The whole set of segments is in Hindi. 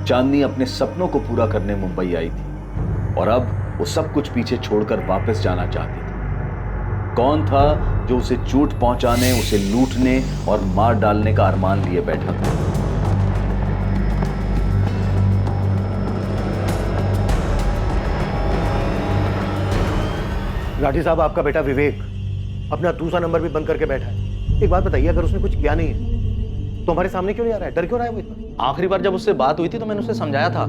चांदनी अपने सपनों को पूरा करने मुंबई आई थी और अब वो सब कुछ पीछे छोड़कर वापस जाना चाहती थी। कौन था जो उसे चोट पहुंचाने, उसे लूटने और मार डालने का अरमान लिए बैठा था? राठी साहब, आपका बेटा विवेक अपना दूसरा नंबर भी बंद करके बैठा है। एक बात बताइए, अगर उसने कुछ किया नहीं है तो हमारे सामने क्यों नहीं आ रहा है? डर क्यों रहा है वो इतना? आखिरी बार जब उससे बात हुई थी तो मैंने उसे समझाया था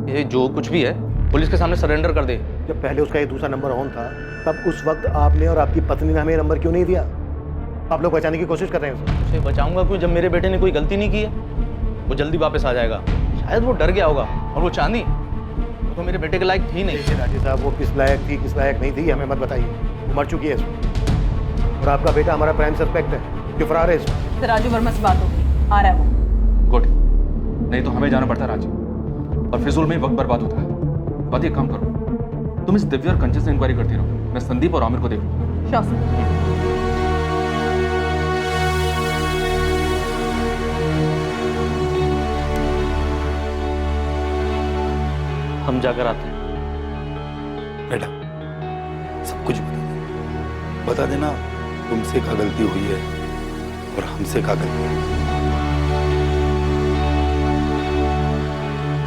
ये जो कुछ भी है पुलिस के सामने सरेंडर कर दे। जब पहले उसका ये दूसरा नंबर ऑन था तब उस वक्त आपने और आपकी पत्नी ने हमें नंबर क्यों नहीं दिया? आप लोग बचाने की कोशिश कर रहे हैं उसे। उसे बचाऊंगा क्यों जब मेरे बेटे ने कोई गलती नहीं की है? वो जल्दी वापस आ जाएगा। शायद वो डर गया होगा। और वो चांदनी वो तो मेरे बेटे के लायक थी नहीं। देखिए राठी साहब, वो किस लायक थी किस लायक नहीं थी हमें मत बताइए। वो मर चुकी है इसमें और आपका बेटा हमारा प्राइम सस्पेक्ट है कि फरार है इसमें। राजू वर्मा से बात होगी, आ रहा है वो। गुड, नहीं तो हमें जाना पड़ता रांची और फिजूल में वक्त बर्बाद होता है। बात एक काम करो, तुम इस दिव्या और कंचन से इंक्वायरी करती रहो, मैं संदीप और आमिर को देख लूँ। Sure sir. हम जाकर आते हैं। बेटा सब कुछ बता देना तुमसे क्या गलती हुई है और हमसे क्या गलती है।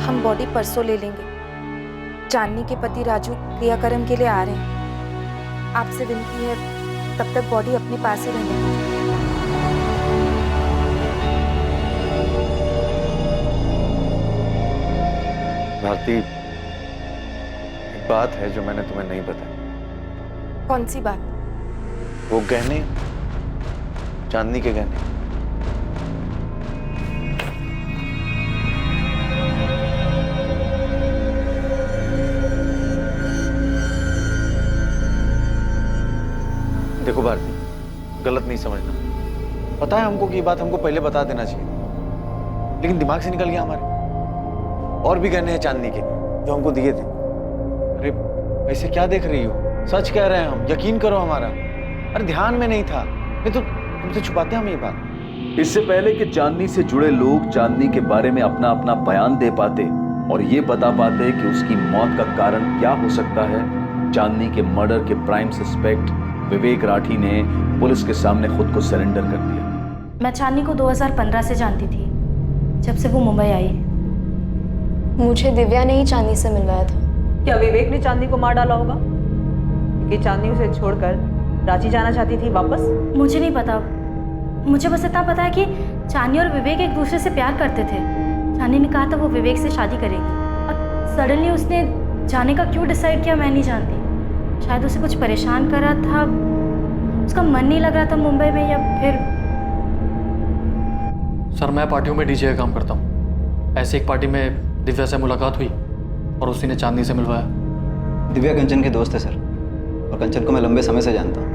हम बॉडी परसों ले लेंगे। चांदनी के पति राजू क्रियाक्रम के लिए आ रहे हैं। आपसे विनती है तब तक बॉडी अपने पास ही रहने दीजिए। भारती, एक बात है जो मैंने तुम्हें नहीं बताई। कौन सी बात? वो गहने, चांदनी के गहने। देखो भारती, गलत नहीं समझना। पता है हमको कि ये बात हमको पहले बता देना चाहिए, लेकिन दिमाग से निकल गया हमारे। और भी गहने हैं चांदनी के जो हमको दिए थे। अरे ऐसे क्या देख रही हो? सच कह रहे हैं हम, यकीन करो हमारा। अरे ध्यान में नहीं था, नहीं तो तुमसे छुपाते हम ये बात। इससे पहले कि चांदनी से जुड़े लोग चांदनी के बारे में अपना अपना बयान दे पाते और ये बता पाते कि उसकी मौत का कारण क्या हो सकता है, चांदनी के मर्डर के प्राइम सस्पेक्ट विवेक राठी ने पुलिस के सामने खुद को सरेंडर कर दिया। मैं चांदनी को 2015 से जानती थी, जब से वो मुंबई आई। मुझे दिव्या ने ही चांदनी से मिलवाया था। क्या विवेक ने चांदनी को मार डाला होगा कि चांदनी उसे छोड़कर रांची जाना चाहती थी वापस? मुझे नहीं पता, मुझे बस इतना पता है कि चांदनी और विवेक एक दूसरे से प्यार करते थे। चांदनी ने कहा था वो विवेक से शादी करेगी। अब सडनली उसने जाने का क्यों डिसाइड किया मैं नहीं जानती। शायद उसे कुछ परेशान कर रहा था, उसका मन नहीं लग रहा था मुंबई में, या फिर। सर मैं पार्टियों में डीजे का काम करता हूँ। ऐसे एक पार्टी में दिव्या से मुलाकात हुई और उसी ने चांदनी से मिलवाया। दिव्या कंचन के दोस्त है सर, और कंचन को मैं लंबे समय से जानता हूँ।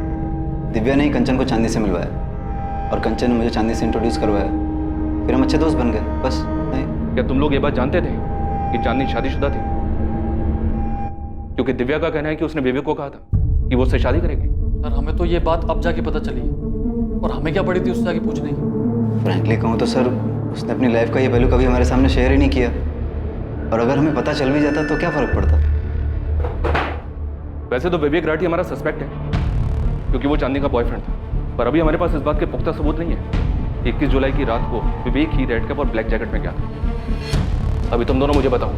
दिव्या ने ही कंचन को चांदनी से मिलवाया और कंचन ने मुझे चांदनी से इंट्रोड्यूस करवाया। फिर हम अच्छे दोस्त बन गए, बस नहीं। क्या तुम लोग ये बात जानते थे कि चांदनी शादीशुदा थी? क्योंकि दिव्या का कहना है कि उसने विवेक को कहा था कि वो उससे शादी करेगी। सर हमें तो ये बात अब जाके पता चली और हमें क्या पड़ी थी उससे जाके पूछने की। फ्रैंकली कहूँ तो सर, उसने अपनी लाइफ का ये पहलू कभी हमारे सामने शेयर ही नहीं किया, और अगर हमें पता चल भी जाता तो क्या फर्क पड़ता। वैसे तो विवेक राठी हमारा सस्पेक्ट है क्योंकि वो चांदनी का बॉयफ्रेंड था, पर अभी हमारे पास इस बात के पुख्ता सबूत नहीं है। 21 जुलाई की रात को विवेक ही रेड कैप और ब्लैक जैकेट में गया था। अभी तुम दोनों मुझे बताओ,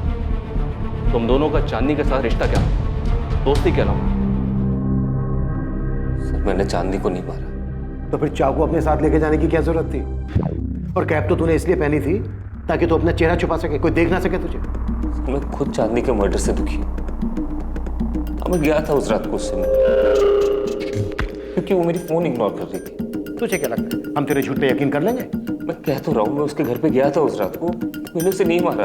तुम दोनों का चांदनी के साथ रिश्ता क्या था? दोस्ती क्या नाम? सर मैंने चांदनी को नहीं मारा। तो फिर चाकू अपने साथ लेके जाने की क्या जरूरत थी? और कैप तो तूने इसलिए पहनी थी ताकि तू अपना चेहरा छुपा सके, कोई देख ना सके तुझे। मैं खुद चांदनी के मर्डर से दुखी हूँ। मैं गया था उस रात को उससे क्योंकि वो मेरी फोन इग्नोर कर रही थी। तुझे क्या लगता है हम तेरे झूठ पे यकीन कर लेंगे? मैं कह तो रहा हूँ, मैं उसके घर पे गया था उस रात को, मैंने उसे नहीं मारा।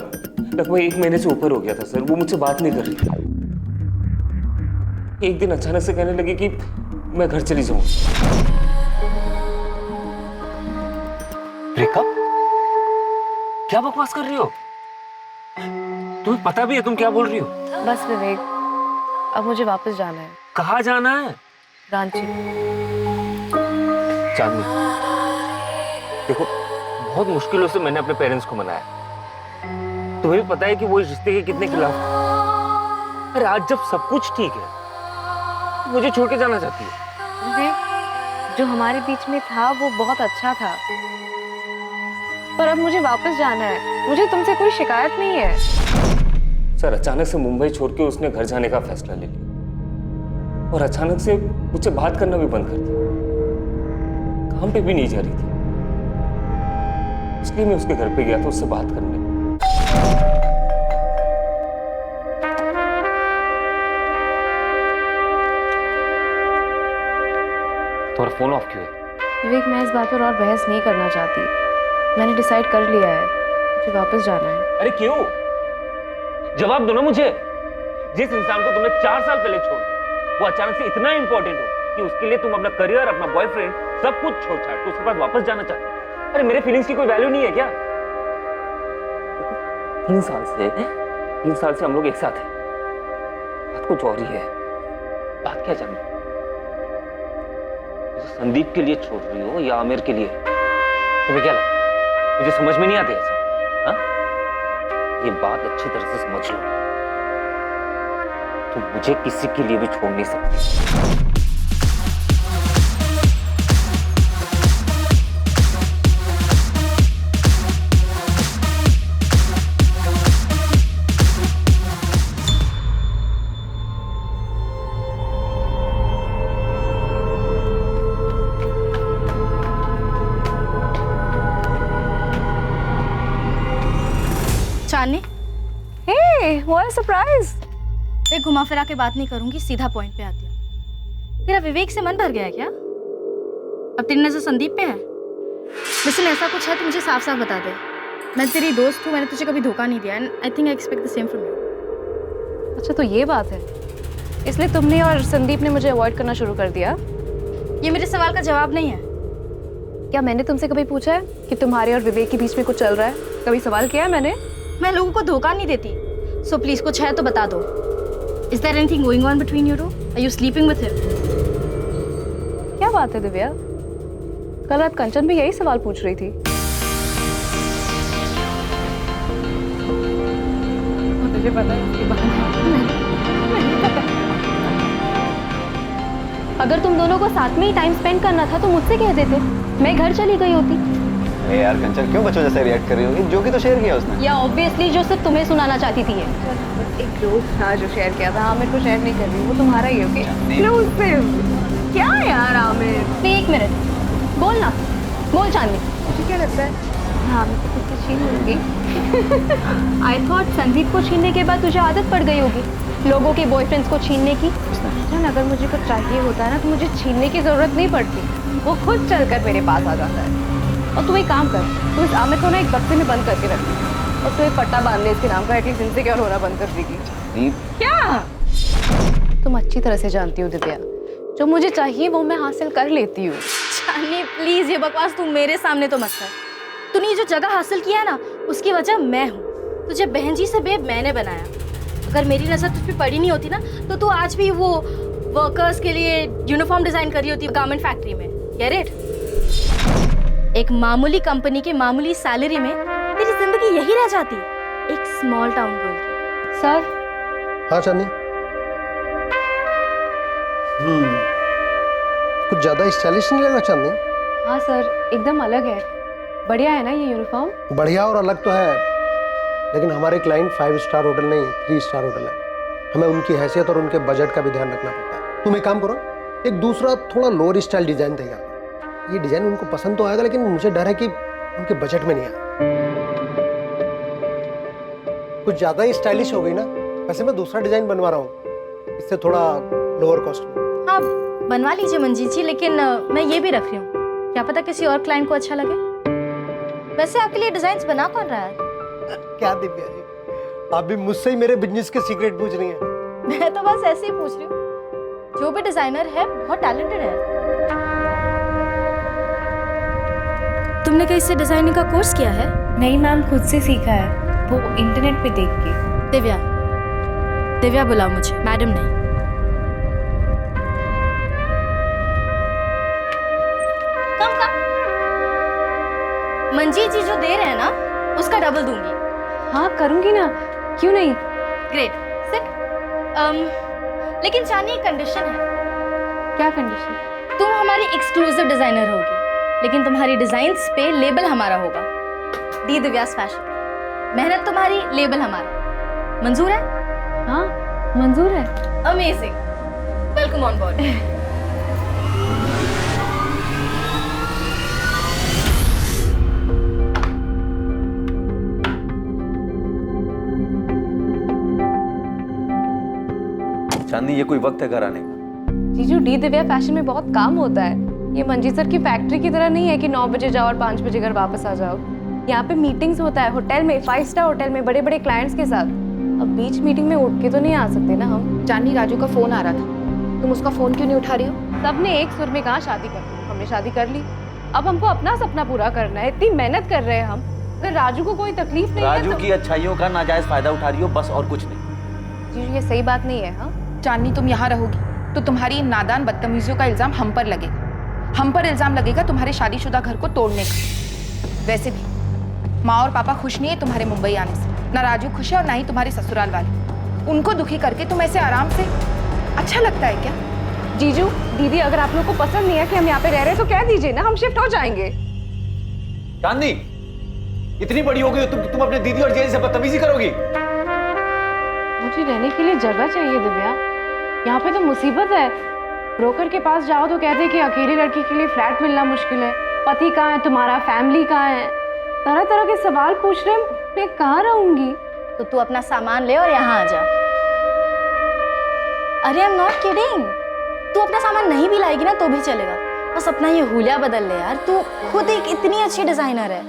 लगभग 1 महीने से ऊपर हो गया था सर, वो मुझसे बात नहीं कर रही थी। एक दिन अचानक से कहने लगी कि मैं घर चली जाऊँ। रेखा, क्या बकवास कर रही हो? तुम्हें पता भी है तुम क्या बोल रही हो? बस विवेक, अब मुझे वापस जाना है। कहाँ जाना है? रांची। चांदनी देखो, बहुत मुश्किलों से मैंने अपने पेरेंट्स को मनाया, तुम्हें भी पता है कि वो इस रिश्ते के कितने खिलाफ थे। अरे आज जब सब कुछ ठीक है, मुझे छोड़ के जाना चाहती है। जो हमारे बीच में था वो बहुत अच्छा था, पर अब मुझे वापस जाना है। मुझे तुमसे कोई शिकायत नहीं है। सर अचानक से मुंबई छोड़ के उसने घर जाने का फैसला ले लिया और अचानक से मुझसे बात करना भी बंद कर दिया। काम पे भी नहीं जा रही थी, इसलिए मैं उसके घर पे गया था उससे बात करने। तुम्हारा फोन ऑफ क्यों है? विवेक, मैं इस बात पर और बहस नहीं करना चाहती। मैंने डिसाइड कर लिया है, मुझे वापस जाना है। अरे क्यों? जवाब दो ना मुझे। जिस इंसान को तुमने 4 साल पहले छोड़ दिया, वो अचानक से इतना इंपॉर्टेंट हो कि उसके लिए तुम अपना करियर, अपना बॉयफ्रेंड, सब कुछ छोड़ छाड़ के उसके पास वापस जाना चाहते हो। अरे मेरे फीलिंग्स की कोई वैल्यू नहीं है क्या? 3 साल से हम लोग एक साथ हैं। बात कुछ और ही है। बात क्या जानना? संदीप के लिए छोड़ रही हो या आमिर के लिए? तुम्हें क्या लगता है मुझे समझ में नहीं आती ऐसा? हाँ? ये बात अच्छी तरह से समझ लो, तुम मुझे किसी के लिए भी छोड़ नहीं सकती। चांदनी, हे, व्हाट अ सरप्राइज। मैं घुमा फिरा के बात नहीं करूंगी, सीधा पॉइंट पे आती हूँ। तेरा विवेक से मन भर गया है क्या? अब तेरी नजर संदीप पे है? लेकिन ऐसा कुछ है तो मुझे साफ साफ बता दे। मैं तेरी दोस्त हूँ, मैंने तुझे कभी धोखा नहीं दिया and I think I expect the same from you. अच्छा, तो ये बात है, इसलिए तुमने और संदीप ने मुझे अवॉइड करना शुरू कर दिया? ये मेरे सवाल का जवाब नहीं है। क्या मैंने तुमसे कभी पूछा है कि तुम्हारे और विवेक के बीच में कुछ चल रहा है? कभी सवाल किया है मैंने? मैं लोगों को धोखा नहीं देती, सो प्लीज कुछ है तो बता दो। Is there anything going on between you two? Are you sleeping with him? क्या बात है दिव्या, कल रात कंचन भी यही सवाल पूछ रही थी। मुझे पता है इसकी बात अगर तुम दोनों को साथ में ही टाइम स्पेंड करना था तो मुझसे कह देते, मैं घर चली गई होती। अरे यार कंचन, क्यों बच्चों जैसे रिएक्ट कर रही होगी? जो कि तो शेयर किया उसने। या ऑब्वियसली जो सिर्फ तुम्हें सुनाना चाहती थी ये। एक दोस्त था जो शेयर किया था। आमिर को शेयर नहीं कर रही, वो तुम्हारा ही ओके। क्या यार आमिर, नहीं, 1 मिनट बोल ना, बोल चांदनी। मुझे क्या लगता है हाँ मैं तो कुछ छीन लूंगी। आई थॉट संदीप को छीनने के बाद तुझे आदत पड़ गई होगी लोगों के बॉयफ्रेंड्स को छीनने की। चल, अगर मुझे कुछ चाहिए होता है ना तो मुझे छीनने की जरूरत नहीं पड़ती, वो खुद चलकर मेरे पास आ जाता है। और तू एक काम कर, तू इस आमिर को ना एक बक्से में बंद करके रख और तू एक पट्टा बांध ले इसके नाम का, एटलीस्ट इनसिक्योर होना बंद कर देगी। क्या तुम अच्छी तरह से जानती हो दिव्या, जो मुझे चाहिए वो मैं हासिल कर लेती हूँ। चांदनी प्लीज ये बकवास तू मेरे सामने तो मत कर। तूने जो जगह हासिल किया ना उसकी वजह मैं हूँ। तुझे बहन जी से बेब मैंने बनाया। अगर मेरी नजर तुझ पे पड़ी नहीं होती ना तो तू आज भी वो वर्कर्स के लिए यूनिफॉर्म डिजाइन कर रही होती गारमेंट फैक्ट्री में। Get it? एक मामूली कंपनी के मामूली सैलरी में तेरी जिंदगी यही रह जाती है, एक स्मॉल टाउन गर्ल की। सर। हाँ चांदनी, कुछ ज्यादा स्टाइलिश नहीं लगा चांदनी? हाँ सर, एकदम अलग है। बढ़िया है ना ये यूनिफॉर्म? बढ़िया और अलग तो है, लेकिन हमारे क्लाइंट 5 स्टार होटल नहीं 3 स्टार होटल है। हमें उनकी हैसियत और उनके बजट का भी ध्यान रखना पड़ता है। तुम एक काम करो, एक दूसरा थोड़ा लोअर स्टाइल डिजाइन तैयार करो। ये डिजाइन उनको पसंद तो आएगा, लेकिन मुझे डर है कि उनके बजट में नहीं आएगा। कुछ ज्यादा ही स्टाइलिश हो गई ना। वैसे मैं दूसरा डिजाइन बनवा रहा हूँ, इससे थोड़ा लोअर कॉस्ट में। हाँ बनवा लीजिए मंजीत जी, लेकिन मैं ये भी रख रही हूँ, क्या पता किसी और क्लाइंट को अच्छा लगे। वैसे आपके लिए डिजाइन बना कौन रहा है? क्या दिव्या जी, आप भी मुझसे ही मेरे बिजनेस के सीक्रेट पूछ रही हैं? मैं तो बस ऐसे ही पूछ रही हूँ। जो भी डिजाइनर है बहुत टैलेंटेड है। तुमने कहीं से डिजाइनिंग का कोर्स किया है? नहीं मैम, खुद से सीखा है, वो इंटरनेट पे देख के। दिव्या बुलाओ मुझे, मैडम नहीं। कम। मंजीत जी जो दे रहे हैं ना उसका डबल दूंगी। हाँ करूँगी ना, क्यों नहीं। Great, sit. लेकिन चांदनी एक कंडीशन है। क्या कंडीशन? तुम हमारी एक्सक्लूसिव डिजाइनर होगी, लेकिन तुम्हारी डिजाइन्स पे लेबल हमारा होगा, दी दिव्यास फैशन। मेहनत तुम्हारी, लेबल हमारा। मंजूर है? हाँ मंजूर है। Amazing, welcome on board. Chandni, ये कोई वक्त है घर आने का? जीजू, डी दिव्या फैशन में बहुत काम होता है। ये मंजीत सर की फैक्ट्री की तरह नहीं है कि 9 बजे जाओ और 5 बजे घर वापस आ जाओ। यहाँ पे मीटिंग्स होता है होटल में, 5 स्टार होटल में, बड़े बड़े क्लाइंट्स के साथ। अब बीच मीटिंग में उठ के तो नहीं आ सकते ना हम। चांदनी, राजू का फोन आ रहा था, तुम उसका फोन क्यों नहीं उठा रही हो? सबने एक सुर में कहा शादी कर लो, हमने शादी कर ली। अब हमको अपना सपना पूरा करना है, इतनी मेहनत कर रहे हैं हम। अगर राजू को कोई तकलीफ नहीं है राजू तो... की अच्छाइयों का नाजायज फायदा उठा रही हो, बस और कुछ नहीं। जीजू, ये सही बात नहीं है। हाँ चांदनी, तुम यहाँ रहोगी तो तुम्हारी इन नादान बदतमीजियों का इल्जाम हम पर लगेगा। हम पर इल्जाम लगेगा तुम्हारे शादीशुदा घर को तोड़ने का। वैसे भी माँ और पापा खुश नहीं है तुम्हारे मुंबई आने से। ना राजू खुश है और ना ही तुम्हारे ससुराल वाले। उनको दुखी करके तुम ऐसे आराम से, अच्छा लगता है क्या? जीजू, दीदी, अगर आप लोग को पसंद नहीं है कि हम यहाँ पे रह रहे हैं तो कह दीजिए ना, हम शिफ्ट हो जाएंगे। चांदनी, इतनी बड़ी हो गई हो तुम अपने दीदी और जीजा से बदतमीजी करोगी? मुझे रहने के लिए जगह चाहिए दिव्या, यहाँ पे तो मुसीबत है। ब्रोकर के पास जाओ तो कहते हैं कि अकेली लड़की के लिए फ्लैट मिलना मुश्किल है, पति कहाँ है तुम्हारा, फैमिली कहाँ है, तरह तरह के सवाल पूछ रहे हैं। मैं कहाँ रहूंगी? तो तू अपना सामान ले और यहाँ आ जा। अरे आई एम नॉट किडिंग, तू अपना सामान नहीं भी लाएगी ना तो भी चलेगा, बस अपना ये हुलिया बदल ले यार। तू खुद एक इतनी अच्छी डिजाइनर है।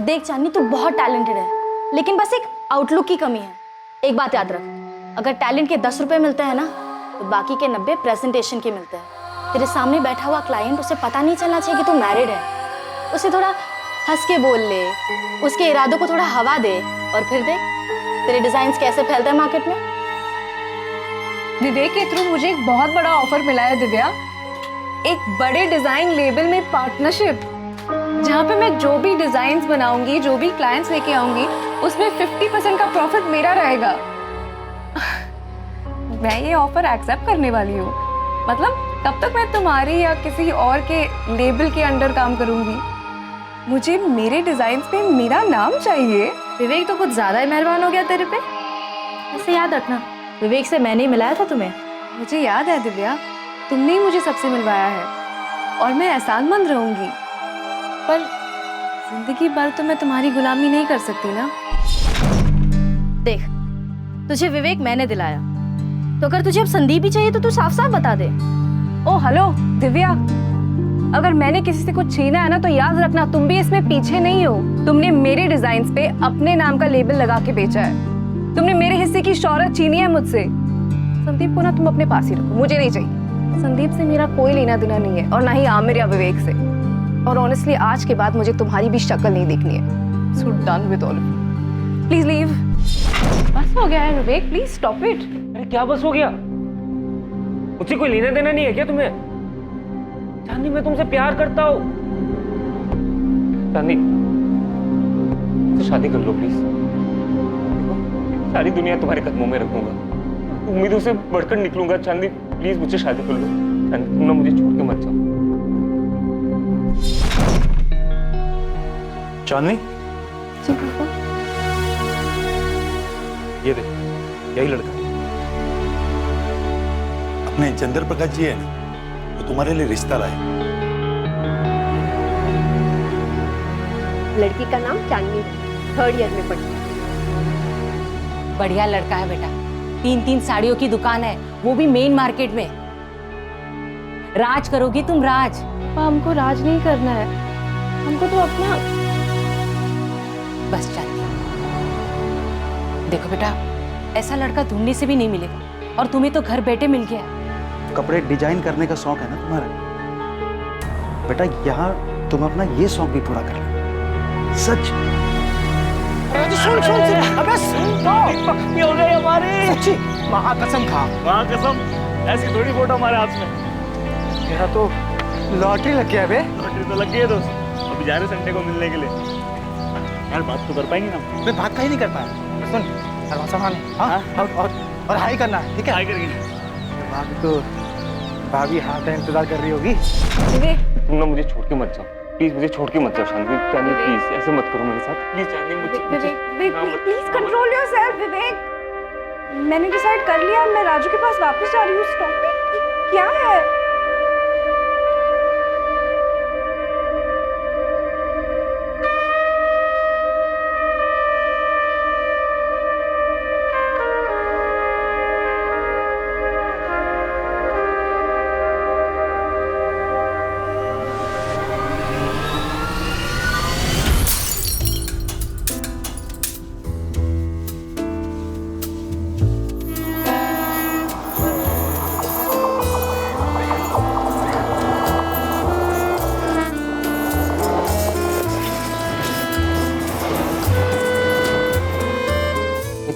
देख चांदनी, तू बहुत टैलेंटेड है, लेकिन बस एक आउटलुक की कमी है। एक बात याद रख, अगर टैलेंट के 10 रुपए मिलते हैं ना तो बाकी के 90 प्रेजेंटेशन के मिलते हैं। तेरे सामने बैठा हुआ क्लाइंट, उसे पता नहीं चलना चाहिए कि तू मैरिड है। उसे थोड़ा हंस के बोल ले, उसके इरादों को थोड़ा हवा दे, और फिर देख तेरे डिजाइन्स कैसे फैलते हैं मार्केट में। विवेक के थ्रू मुझे एक बहुत बड़ा ऑफर मिला है दिव्या, एक बड़े डिजाइन लेबल में पार्टनरशिप, जहाँ पे मैं जो भी डिजाइन्स बनाऊंगी, जो भी क्लाइंट्स लेके आऊंगी, उसमें 50% का प्रॉफिट मेरा रहेगा। मैं ये ऑफर एक्सेप्ट करने वाली हूँ। मतलब तब तक मैं तुम्हारी या किसी और के लेबल के अंडर काम करूंगी। मुझे मेरे डिजाइन्स पे मेरा नाम चाहिए। विवेक तो कुछ ज्यादा ही मेहरबान हो गया तेरे पे। ऐसे याद रखना, विवेक से मैंने ही मिलाया था तुम्हें। मुझे याद है दिव्या, तुमने ही मुझे सबसे मिलवाया है और मैं एहसानमंद रहूंगी, पर जिंदगी भर तो मैं तुम्हारी गुलामी नहीं कर सकती ना। देख, तुझे विवेक मैंने दिलाया, तो अगर तुझे अब संदीप भी चाहिए तो तू साफ साफ बता दे। ओ हेलो दिव्या, अगर मैंने किसी से कुछ छीना है ना तो याद रखना तुम भी इसमें पीछे नहीं हो। तुमने मेरे डिजाइन्स पे अपने नाम का लेबल लगा के बेचा है, तुमने मेरे हिस्से की शौहरत छीनी है मुझसे। संदीप को ना तुम अपने पास ही रखो, मुझे नहीं चाहिए। संदीप से मेरा कोई लेना देना नहीं है, और ना ही आमिर या विवेक से। और ऑनेस्टली आज के बाद मुझे तुम्हारी भी शक्ल नहीं देखनी है। So done with all of you, please leave. बस हो गया है विवेक, प्लीज स्टॉप इट। अरे क्या बस हो गया? मुझसे कोई लेना देना नहीं है क्या तुम्हें? चांदनी, मैं तुमसे प्यार करता हूँ। चांदनी, तो शादी कर लो प्लीज। सारी दुनिया तुम्हारे कदमों में रखूंगा, उम्मीदों से बढ़कर निकलूंगा। चांदनी प्लीज मुझसे शादी कर लो। चांदनी, तुम ना मुझे छोड़ के मत जाओ। चांदनी, जी पापा। ये देख, यही लड़का अपने चंद्र प्रकाश जी है ना, तो तुम्हारे लिए रिश्ता लाए। लड़की का नाम चांदनी, 3rd ईयर में पढ़ती है। बढ़िया लड़का है बेटा, 3 साड़ियों की दुकान है, वो भी मेन मार्केट में। राज करोगी तुम, राज। हमको राज नहीं करना है, हमको तो अपना। बस चाहती देखो बेटा, ऐसा लड़का ढूंढने से भी नहीं मिलेगा, और तुम्हें तो घर बैठे मिल गया। कपड़े डिजाइन करने का शौक है ना तुम्हारा बेटा, यहाँ तुम अपना ये शौक भी पूरा कर लो। सच। सुन अबे पक्की हो गई हमारी। सच्ची महाकसम खा। महाकसम, ऐसी थोड़ी फोटो हमारे हाथ में। मेरा तो लॉटरी लग गया बे। लॉटरी तो लग गई है दोस्त, अभी जा रहे संडे को मिलने के लिए। यार बात तो कर पाएंगे ना? मैं बात का ही नहीं कर पाया। सुन दरवाजा मान, हाँ और हाई करना, ठीक है? हाई करेंगे। भाभी हाथ का इंतजार कर रही होगी। तुम ना मुझे छोड़ के मत जाओ, प्लीज मुझे छोड़ के मत जाओ शांति। चांदी प्लीज ऐसे मत करो मेरे साथ, प्लीज चांदी मुझे प्लीज कंट्रोल योरसेल्फ विवेक। मैंने डिसाइड कर लिया, मैं राजू के पास वापस जा रही हूँ। Stop it. क्या है?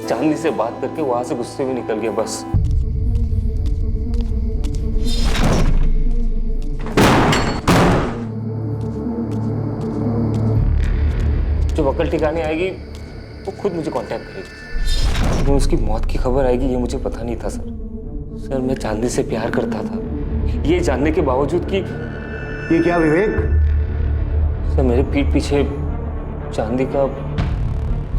चांदनी से बात करके वहां से गुस्से में निकल गया बस। जब अकल ठिकाने आएगी वो खुद मुझे कांटेक्ट करेगी। लेकिन उसकी मौत की खबर आएगी ये मुझे पता नहीं था सर। मैं चांदनी से प्यार करता था, ये जानने के बावजूद कि ये क्या विवेक? सर मेरे पीठ पीछे चांदी का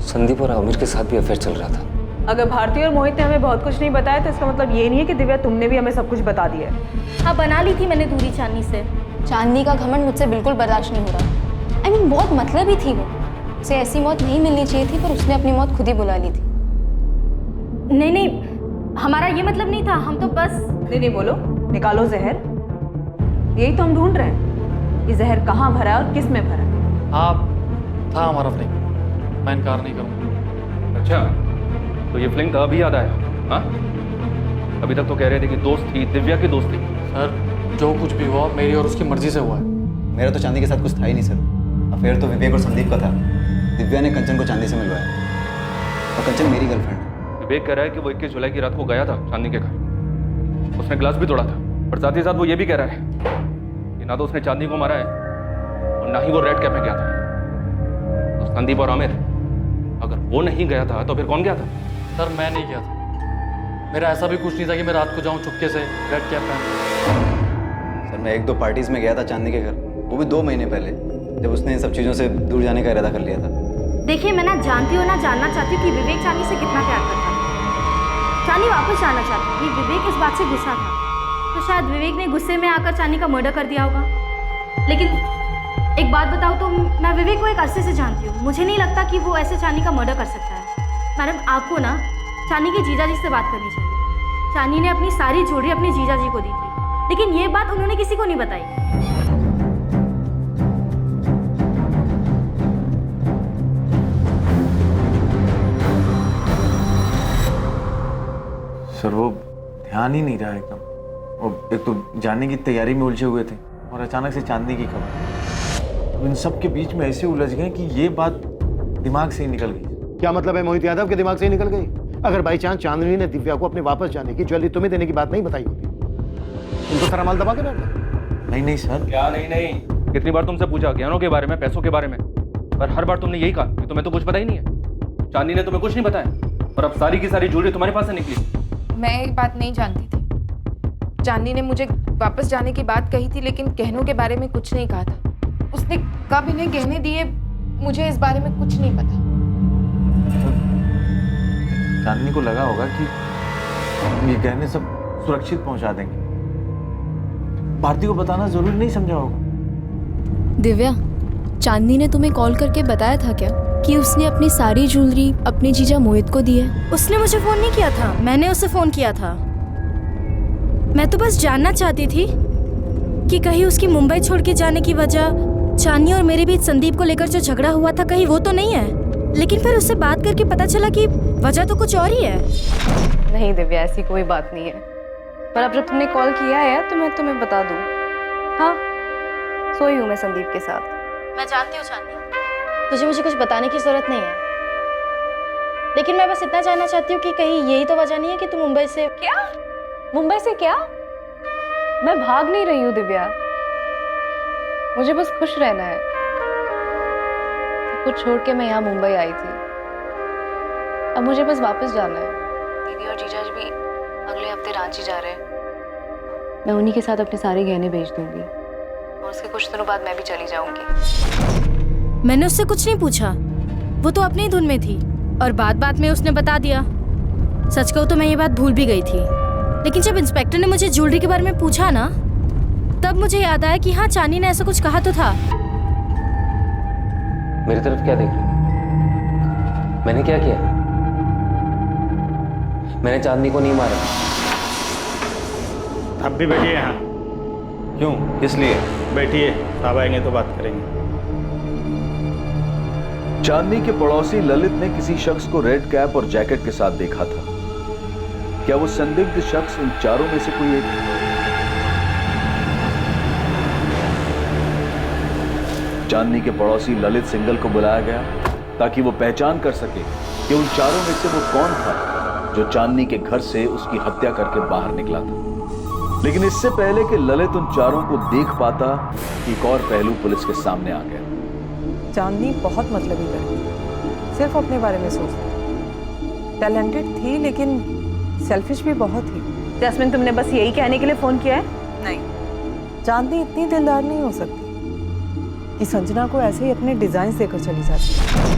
संदीप और आमिर के साथ भी अफेयर चल रहा था। अगर भारती और मोहित ने हमें बहुत कुछ नहीं बताया तो इसका मतलब ये नहीं है कि दिव्या तुमने भी हमें सब कुछ बता दिया है। हाँ, बना ली थी मैंने दूरी चांदनी से। चांदनी का घमंड मुझसे बिल्कुल बर्दाश्त नहीं हो रहा। I mean, बहुत मतलबी थी वो। उसे ऐसी मौत नहीं मिलनी चाहिए थी, पर उसने अपनी मौत खुद ही बुला ली थी। नहीं, हमारा ये मतलब नहीं था। हम तो बस नहीं बोलो, निकालो जहर। यही तो हम ढूंढ रहे हैं कि जहर कहाँ भरा है और किस में भरा है। हाँ था हमारा फ्लिंग, मैं इनकार नहीं करूँगा। अच्छा तो ये फ्लिंग था अभी याद आया? हाँ अभी तक तो कह रहे थे कि दोस्त थी, दिव्या की दोस्त थी। सर जो कुछ भी हुआ मेरी और उसकी मर्जी से हुआ है। मेरा तो चांदी के साथ कुछ था ही नहीं सर। अफेयर तो विवेक और संदीप का था। दिव्या ने कंचन को चांदी से मिलवाया और कंचन मेरी गर्लफ्रेंड है। विवेक कह रहा है कि वो 21 जुलाई की रात को गया था चांदी के घर, उसने ग्लास भी तोड़ा था। और साथ ही साथ वो ये भी कह रहा है कि ना तो उसने चांदी को मारा है और ना ही वो रेड कैप में गया था। तो संदीप और आमिर, अगर वो नहीं गया था तो फिर कौन गया था? सर मैं नहीं गया था। मेरा ऐसा भी कुछ नहीं था कि मैं रात को जाऊं चुपके से रेड कैप पहन। सर मैं 1-2 पार्टीज में गया था चांदी के घर, वो भी 2 महीने पहले, जब उसने इन सब चीज़ों से दूर जाने का इरादा कर लिया था। देखिए, मैं ना जानती हूँ ना जानना चाहती हूँ कि विवेक चांदी से कितना प्यार करता है। चांदी वापस जाना चाहती थी, विवेक इस बात से गुस्सा था, तो शायद विवेक ने गुस्से में आकर चांदी का मर्डर कर दिया होगा। लेकिन एक बात बताऊँ तो मैं विवेक को एक अरसे से जानती हूँ। मुझे नहीं लगता कि वो ऐसे चांदी का मर्डर कर सकता है। मैडम, आपको ना चांदी के जीजा जी से बात करनी चाहिए। चांदी ने अपनी सारी ज्वेलरी अपने जीजा जी को दी थी, लेकिन ये बात उन्होंने किसी को नहीं बताई। सर वो ध्यान ही नहीं रहा एकदम। वो एक तो जाने की तैयारी में उलझे हुए थे और अचानक से चांदनी की खबर। अब इन सब के बीच में ऐसे उलझ गए कि ये बात दिमाग से ही निकल गई। क्या मतलब है मोहित यादव के दिमाग से ही निकल गई? अगर बाई चांस चांदनी ने दिव्या को अपने वापस जाने की ज्वेलरी तुम्हें देने की बात नहीं बताई होती, तुम तो सारा माल दबा के बैठ गए। नहीं सर। क्या नहीं? कितनी बार तुमसे पूछा ज्ञानों के बारे में, पैसों के बारे में, पर हर बार तुमने यही कहा कि तुम्हें तो कुछ पता ही नहीं है। चांदनी ने तुम्हें कुछ नहीं बताया और अब सारी की सारी ज्वेलरी तुम्हारे पास से निकली। मैं एक बात नहीं जानती थी। चांदनी ने मुझे वापस जाने की बात कही थी, लेकिन गहनों के बारे में कुछ नहीं कहा था। उसने कब इन्हें गहने दिए, मुझे इस बारे में कुछ नहीं पता। चांदनी को लगा होगा कि ये गहने सब सुरक्षित पहुंचा देंगे। भारती को बताना जरूरी नहीं समझा होगा। दिव्या, चांदनी ने तुम्हें कॉल करके बताया था क्या कि उसने अपनी सारी ज्वेलरी अपने जीजा मोहित को दी है? उसने मुझे फोन नहीं किया था, मैंने उसे फोन किया था। मैं तो बस जानना चाहती थी कि कहीं उसकी मुंबई छोड़ के जाने की वजह चांदनी और मेरे बीच संदीप को लेकर जो झगड़ा हुआ था, कहीं वो तो नहीं है। लेकिन फिर उससे बात करके पता चला कि वजह तो कुछ और ही है। नहीं दिव्या, ऐसी कोई बात नहीं है। पर अब जब तुमने कॉल किया है तो मैं तुम्हें बता दूं। हाँ, सोई हूँ मैं संदीप के साथ। मैं जानती हूँ चांदनी, तुझे मुझे कुछ बताने की जरूरत नहीं है, लेकिन मैं बस इतना जानना चाहती हूँ कि कहीं यही तो वजह नहीं है कि तू मुंबई से। क्या? मुंबई से क्या? मैं भाग नहीं रही हूँ दिव्या, मुझे बस खुश रहना है। सब कुछ छोड़ के मैं यहाँ मुंबई आई थी। अब मुझे बस वापस जाना है। दीदी और जीजा जी भी अगले हफ्ते रांची जा रहे हैं। मैं उन्हीं के साथ अपने सारे गहने भेज दूंगी और उसके कुछ दिनों बाद मैं भी चली जाऊंगी। मैंने उससे कुछ नहीं पूछा, वो तो अपनी ही धुन में थी और बात बात में उसने बता दिया। सच कहूँ तो मैं ये बात भूल भी गई थी, लेकिन जब इंस्पेक्टर ने मुझे ज्वेलरी के बारे में पूछा ना, तब मुझे याद आया कि हाँ, चांदी ने ऐसा कुछ कहा तो था। मेरी तरफ क्या देख रहे हो? मैंने क्या किया? मैंने चांदनी को नहीं मारा। आप भी बैठिए यहाँ। क्यों, किस लिए? बैठिए, साहब आएंगे तो बात करेंगे। चांदनी के पड़ोसी ललित ने किसी शख्स को रेड कैप और जैकेट के साथ देखा था। क्या वो संदिग्ध शख्स इन चारों में से कोई एक है? चांदनी के पड़ोसी ललित सिंगल को बुलाया गया ताकि वो पहचान कर सके कि उन चारों में से वो कौन था जो चांदनी के घर से उसकी हत्या करके बाहर निकला था। लेकिन इससे पहले कि ललित उन चारों को देख पाता, एक और पहलू पुलिस के सामने आ गया। चांदनी बहुत मतलबी लड़की थी, सिर्फ अपने बारे में सोचती। टैलेंटेड थी लेकिन सेल्फिश भी बहुत थी। जैस्मिन, तुमने बस यही कहने के लिए फोन किया है? नहीं, चांदनी इतनी दिलदार नहीं हो सकती कि संजना को ऐसे ही अपने डिजाइन देकर चली जाती।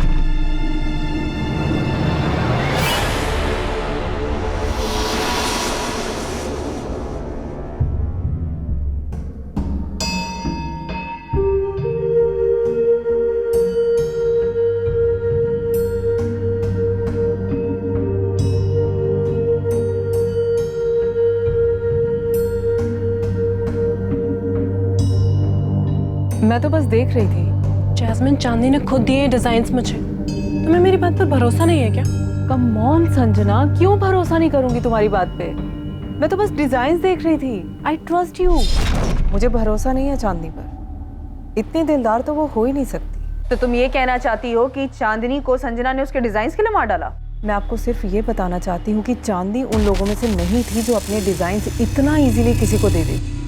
मैं तो बस देख रही थी। जैस्मिन, चांदनी ने खुद दिए डिजाइन्स मुझे। तुम्हें मेरी बात पर भरोसा नहीं है क्या? कम ऑन संजना, क्यों भरोसा नहीं करूंगी तुम्हारी बात पे? मैं तो बस डिजाइन्स देख रही थी। I trust you. मुझे भरोसा नहीं है चांदनी पर। इतनी दिलदार तो वो हो ही नहीं सकती। तो तुम ये कहना चाहती हो कि चांदनी को संजना ने उसके डिजाइन्स के लिए मार डाला? मैं आपको सिर्फ ये बताना चाहती हूँ कि चांदनी उन लोगों में से नहीं थी जो अपने डिजाइन्स इतना इजीली किसी को दे देती।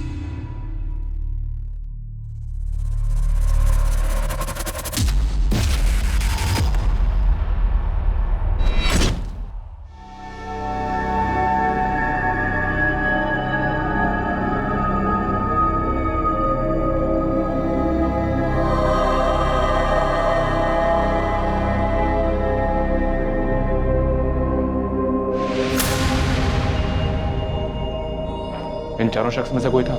इन चारों शख्स में से कोई था?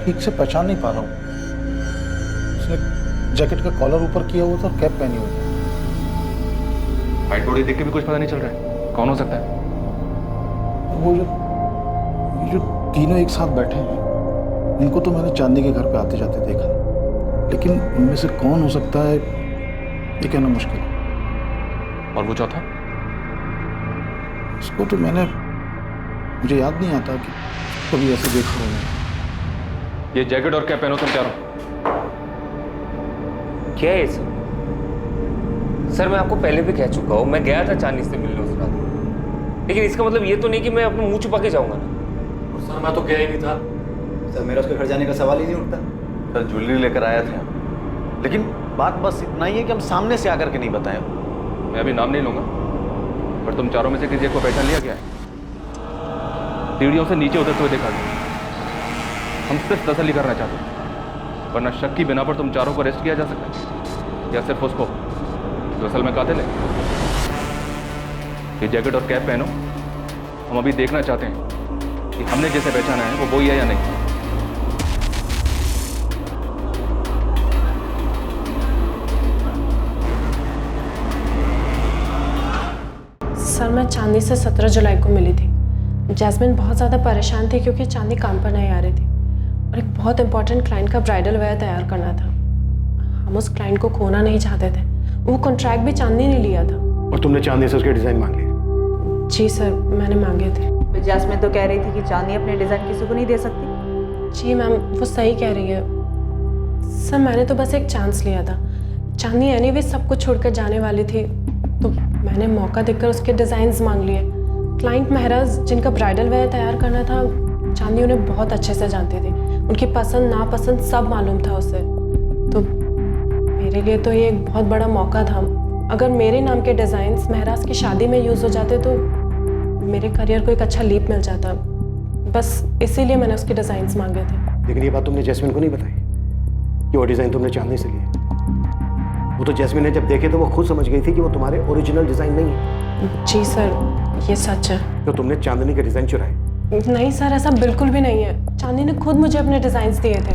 ठीक से पहचान नहीं पा रहा हूँ। उसने जैकेट का कॉलर ऊपर किया हुआ था और कैप पहनी हुई थी। हाइट बॉडी देख के भी कुछ पता नहीं चल रहा है कौन हो सकता है। वो जो तीनों एक साथ बैठे हैं, उनको तो मैंने चांदनी के घर पे आते जाते देखा, लेकिन उनमें से कौन हो सकता है ये कहना मुश्किल है। और वो चौथा? उसको तो मुझे याद नहीं आता कि कभी ऐसे देखा होगा। ये जैकेट और कैप पहनो तुम चारों। क्या है सर? सर, मैं आपको पहले भी कह चुका हूँ, मैं गया था चांदनी से मिलने उस रात, लेकिन इसका मतलब ये तो नहीं कि मैं अपना मुंह छुपा के जाऊंगा ना। और सर, मैं तो गया ही नहीं था सर, मेरा उसके घर जाने का सवाल ही नहीं उठता। सर, ज्वेलरी लेकर आया थे, लेकिन बात बस इतना ही है कि हम सामने से आकर के नहीं बताएं। मैं अभी नाम नहीं लूंगा, पर तुम चारों में से किसी एक को पहचान लिया गया है? सीढ़ियों से नीचे उतरते हुए देखा गया। हम सिर्फ तसल्ली करना चाहते हैं, वरना शक की बिना पर तुम चारों को अरेस्ट किया जा सकता है, या सिर्फ उसको जो असल में कातिल है। ये जैकेट और कैप पहनो। हम अभी देखना चाहते हैं कि हमने जैसे पहचाना है वो वही है या नहीं। सर, मैं चांदनी से 17 जुलाई को मिली थी। जैस्मिन बहुत ज़्यादा परेशान थी क्योंकि चांदनी काम पर नहीं आ रही थी और एक बहुत इंपॉर्टेंट क्लाइंट का ब्राइडल वेयर तैयार करना था। हम उस क्लाइंट को खोना नहीं चाहते थे। वो कॉन्ट्रैक्ट भी चांदनी ने लिया था। और तुमने चांदनी से उसके डिज़ाइन मांग लिए? जी सर, मैंने मांगे थे। जैस्मिन तो कह रही थी कि चांदनी अपने डिज़ाइन किसी को नहीं दे सकती। जी मैम, वो सही कह रही है। सर मैंने तो बस एक चांस लिया था। चांदनी एनीवे सब कुछ छोड़कर जाने वाली थी, तो मैंने मौका देखकर उसके डिज़ाइंस मांग लिए। क्लाइंट महराज जिनका ब्राइडल वेयर तैयार करना था, चांदनी उन्हें बहुत अच्छे से जानती थी। उनकी पसंद नापसंद सब मालूम था उसे। तो मेरे लिए तो ये एक बहुत बड़ा मौका था। अगर मेरे नाम के डिज़ाइंस महराज की शादी में यूज़ हो जाते तो मेरे करियर को एक अच्छा लीप मिल जाता। बस इसीलिए मैंने उसके डिज़ाइंस मांगे थे। लेकिन ये बात तुमने जैस्मिन को नहीं बताई कि वो डिज़ाइन तुमने चांदनी से लिए। वो तो जैस्मिन ने जब देखे तो वो खुद समझ गई थी कि वो तुम्हारे ओरिजिनल डिज़ाइन नहीं है। जी सर, ये सच है। तो तुमने चांदनी के डिज़ाइन चुराए? नहीं सर, ऐसा बिल्कुल भी नहीं है। चांदनी ने खुद मुझे अपने डिज़ाइंस दिए थे।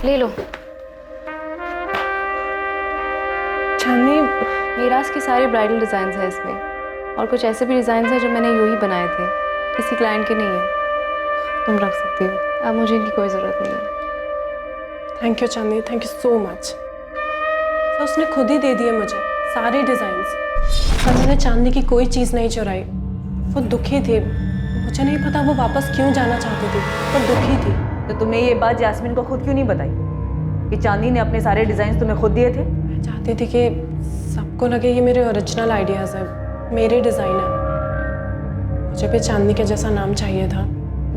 ले लो। चांदनी, मीराज के सारे ब्राइडल डिज़ाइंस हैं इसमें, और कुछ ऐसे भी डिज़ाइंस हैं जो मैंने यूं ही बनाए थे, किसी क्लाइंट के नहीं है। तुम रख सकती हो, अब मुझे इनकी कोई ज़रूरत नहीं है। Thank you Chandni, thank you so much. Sir उसने खुद ही दे दिए मुझे सारे डिज़ाइंस। सर मैंने चांदनी की कोई चीज़ नहीं चुराई। वो दुखी थी, मुझे नहीं पता वो वापस क्यों जाना चाहती थी, पर दुखी थी। तो तुमने ये बात जैस्मिन को खुद क्यों नहीं बताई कि चांदनी ने अपने सारे डिज़ाइंस तुम्हें खुद दिए थे? मैं चाहती थी कि सबको लगे ये मेरे ओरिजिनल आइडियाज़ हैं, मेरे डिज़ाइन है। मुझे भी चांदनी के जैसा नाम चाहिए था,